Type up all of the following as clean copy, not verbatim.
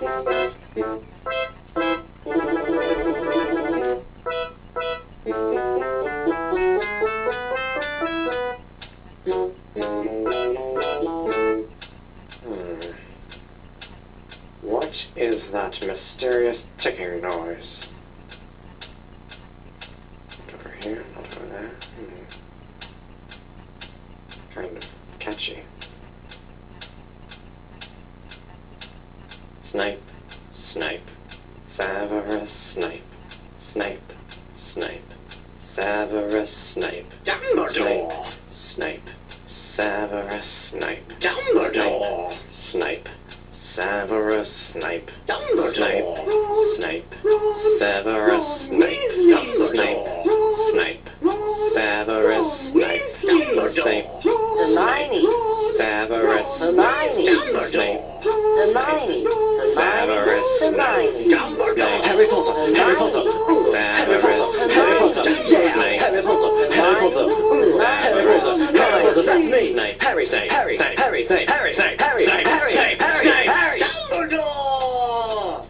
What is that mysterious ticking noise? Not over here, not over there. Kind of catchy. Snipe, snipe, Severus Snape. Snape, Snape, Severus Snape. Dumbledore! Snape, Severus Snape. Dumbledore! Snape, Severus Snape. Dumbledore! Snape, Ron! Severus Ron Snape. Weasley! Snape, Ron! Snape, Ron! Severus Ron Snape. Weasley! Snape, Hermione. Ron! Severus Hermione. Dumbledore! Hermione. Severus Hermione. Dumbledore! Harry Potter, Harry Potter, Severus, Harry Potter, Snape, Harry Potter, Harry Potter, Harry Potter, Harry Potter, that's me, Snape, Harry, Snape, Harry, Snape, Harry, Snape, Harry, Snape, Harry, Snape, Harry, Snape, Harry, Harry, Dumbledore!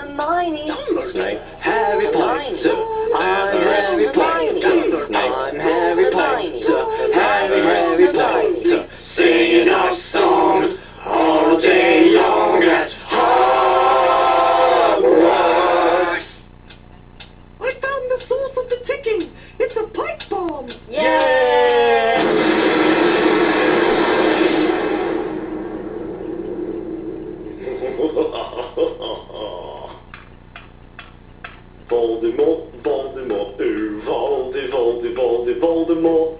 Hermione. Snape, Harry Potter, I'm Harry Potter, I'm Harry Potter, Harry Potter, Singing our song all day long at Hogwarts. I found the source of the ticking. It's a pipe bomb. Yay! Voldemort, Voldemort, ooh, Voldemort.